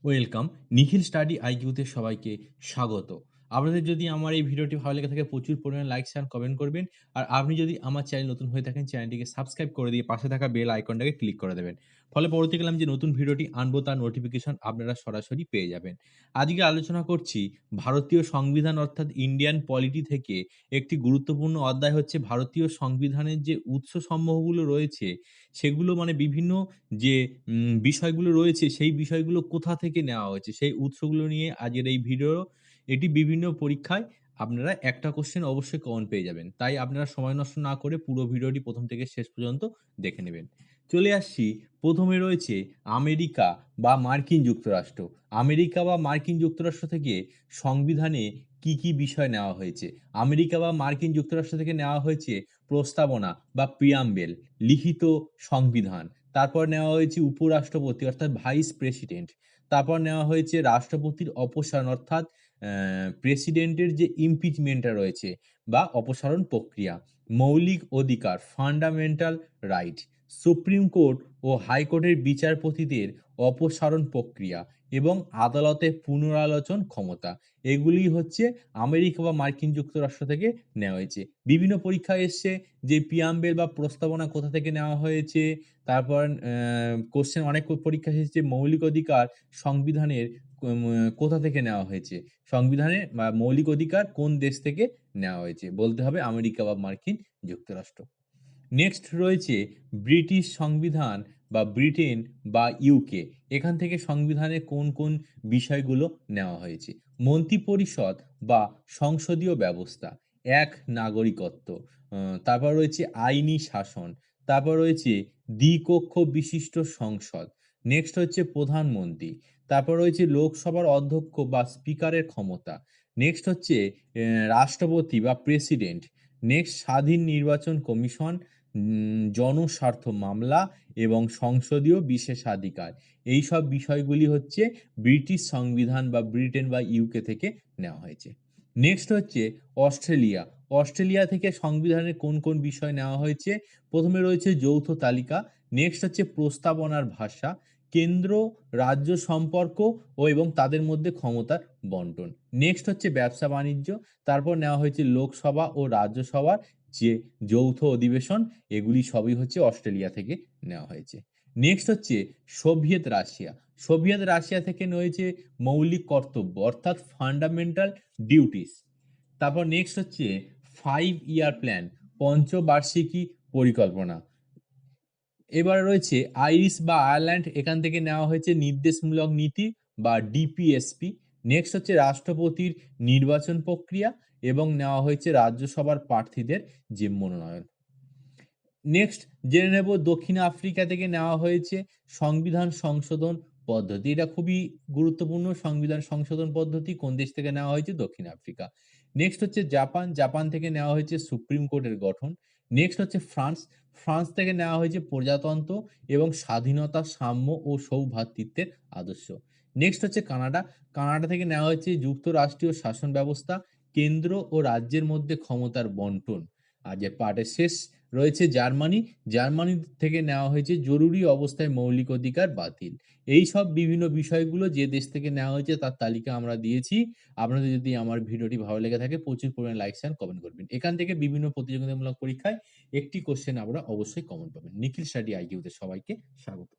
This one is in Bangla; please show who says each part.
Speaker 1: ওয়েলকাম। নিখিল স্টাডি আইকিউতে সবাইকে স্বাগত। আপনাদের যদি আমার এই ভিডিওটি ভালো লেগে থাকে প্রচুর পরিমাণে লাইক, শেয়ার, কমেন্ট করবেন। আর আপনি যদি আমার চ্যানেল নতুন হয়ে থাকেন চ্যানেলটিকে সাবস্ক্রাইব করে দিয়ে পাশে থাকা বেল আইকনটাকে ক্লিক করে দেবেন। ফলে পরবর্তীকালে আমি যে নতুন ভিডিওটি আনবো তার নোটিফিকেশন আপনারা সরাসরি পেয়ে যাবেন। আজকে আলোচনা করছি ভারতীয় সংবিধান অর্থাৎ ইন্ডিয়ান পলিটি থেকে একটি গুরুত্বপূর্ণ অধ্যায় হচ্ছে ভারতীয় সংবিধানের যে উৎসসমূহগুলো রয়েছে সেগুলো মানে বিভিন্ন যে বিষয়গুলো রয়েছে সেই বিষয়গুলো কোথা থেকে নেওয়া হয়েছে সেই উৎসগুলো নিয়ে আজকের এই ভিডিও। এটি বিভিন্ন পরীক্ষায় আপনারা একটা কোশ্চেন অবশ্যই কমন পেয়ে যাবেন। তাই আপনারা সময় নষ্ট না করে পুরো ভিডিওটি প্রথম থেকে শেষ পর্যন্ত দেখে নেবেন। চলে আসছি, প্রথমে রয়েছে আমেরিকা বা মার্কিন যুক্তরাষ্ট্র। আমেরিকা বা মার্কিন যুক্তরাষ্ট্র থেকে সংবিধানে কি, কি বিষয় নেওয়া হয়েছে? আমেরিকা বা মার্কিন যুক্তরাষ্ট্র থেকে নেওয়া হয়েছে প্রস্তাবনা বা প্রিয়াম্বেল, লিখিত সংবিধান। তারপর নেওয়া হয়েছে উপরাষ্ট্রপতি অর্থাৎ ভাইস প্রেসিডেন্ট। তারপর নেওয়া হয়েছে রাষ্ট্রপতির অপসারণ অর্থাৎ প্রেসিডেন্টের যে ইমপিচমেন্টটা রয়েছে বা অপসারণ প্রক্রিয়া। মৌলিক অধিকার ফান্ডামেন্টাল রাইট। সুপ্রিম কোর্ট ও হাইকোর্টের বিচারপতিদের অপসারণ প্রক্রিয়া এবং আদালতে পুনরালোচন ক্ষমতা। এগুলি হচ্ছে আমেরিকা বা মার্কিন যুক্তরাষ্ট্র থেকে নেওয়া হয়েছে। বিভিন্ন পরীক্ষায় এসছে যে প্রিয়াম্বেল বা প্রস্তাবনা কোথা থেকে নেওয়া হয়েছে। তারপর কোশ্চেন অনেক পরীক্ষায় এসেছে মৌলিক অধিকার সংবিধানের কোথা থেকে নেওয়া হয়েছে? সংবিধানের বা মৌলিক অধিকার কোন দেশ থেকে নেওয়া হয়েছে? বলতে হবে আমেরিকা বা মার্কিন যুক্তরাষ্ট্র। নেক্সট রয়েছে ব্রিটিশ সংবিধান বা ব্রিটেন বা ইউকে। এখান থেকে সংবিধানের কোন, কোন বিষয়গুলো নেওয়া হয়েছে? মন্ত্রিপরিষদ বা সংসদীয় ব্যবস্থা, এক নাগরিকত্ব, তারপর রয়েছে আইনি শাসন, তারপর রয়েছে দ্বিকক্ষ বিশিষ্ট সংসদ, নেক্সট হচ্ছে প্রধানমন্ত্রী, তারপর রয়েছে লোকসভার অধ্যক্ষ বা স্পিকারের ক্ষমতা, নেক্সট হচ্ছে রাষ্ট্রপতি বা প্রেসিডেন্ট, নেক্সট স্বাধীন নির্বাচন কমিশন, জনস্বার্থ মামলা এবং সংসদীয় বিশেষাধিকার। এইসব বিষয়গুলি হচ্ছে ব্রিটিশ সংবিধান বা ব্রিটেন বা ইউকে থেকে নেওয়া হয়েছে। নেক্সট হচ্ছে অস্ট্রেলিয়া। অস্ট্রেলিয়া থেকে সংবিধানের কোন, কোন বিষয় নেওয়া হয়েছে? প্রথমে রয়েছে যৌথ তালিকা, নেক্সট হচ্ছে প্রস্তাবনার ভাষা, কেন্দ্র রাজ্য সম্পর্ক ও এবং তাদের মধ্যে ক্ষমতার বন্টন। নেক্সট হচ্ছে ব্যবসা বাণিজ্য, তারপর নেওয়া হয়েছে লোকসভা ও রাজ্যসভার যে যৌথ অধিবেশন, এগুলি সবই হচ্ছে অস্ট্রেলিয়া থেকে নেওয়া হয়েছে। নেক্সট হচ্ছে সোভিয়েত রাশিয়া। সোভিয়েত রাশিয়া থেকে রয়েছে মৌলিক কর্তব্য অর্থাৎ ফান্ডামেন্টাল ডিউটিস। তারপর নেক্সট হচ্ছে 5 ইয়ার প্ল্যান, পঞ্চবার্ষিকী পরিকল্পনা। এবার রয়েছে আইরিশ বা আয়ারল্যান্ড, এখান থেকে নেওয়া হয়েছে নির্দেশমূলক নীতি বা ডিপিএসপি। নেক্সট হচ্ছে রাষ্ট্রপতির নির্বাচন প্রক্রিয়া এবং নেওয়া হয়েছে রাজ্যসভার প্রার্থীদের যে মনোনয়ন। নেক্সট জেনে নেব দক্ষিণ আফ্রিকা থেকে নেওয়া হয়েছে সংবিধান সংশোধন পদ্ধতি। এটা খুবই গুরুত্বপূর্ণ সংবিধান সংশোধন পদ্ধতি কোন দেশ থেকে নেওয়া হয়েছে? দক্ষিণ আফ্রিকা। নেক্সট হচ্ছে জাপান। জাপান থেকে নেওয়া হয়েছে সুপ্রিম কোর্টের গঠন। নেক্সট হচ্ছে ফ্রান্স। ফ্রান্স থেকে নেওয়া হয়েছে প্রজাতন্ত্র এবং স্বাধীনতা, সাম্য ও সৌভ্রাতৃত্বের আদর্শ। নেক্সট হচ্ছে কানাডা। কানাডা থেকে নেওয়া হয়েছে যুক্তরাষ্ট্রীয় শাসন ব্যবস্থা, কেন্দ্র ও রাজ্যের মধ্যে ক্ষমতার বন্টন। আর যে পার্টের শেষ রয়েছে জার্মানি। জার্মানি থেকে নেওয়া হয়েছে জরুরি অবস্থায় মৌলিক অধিকার বাতিল। এইসব বিভিন্ন বিষয়গুলো যে দেশ থেকে নেওয়া হয়েছে তার তালিকা আমরা দিয়েছি। আপনাদের যদি আমার ভিডিওটি ভালো লেগে থাকে প্রচুর পরিমাণে লাইক, শেয়ার, কমেন্ট করবেন। এখান থেকে বিভিন্ন প্রতিযোগিতামূলক পরীক্ষায় একটি কোশ্চেন আমরা অবশ্যই কমন পাবেন। নিখিল স্টাডি আইকিউতে সবাইকে স্বাগত।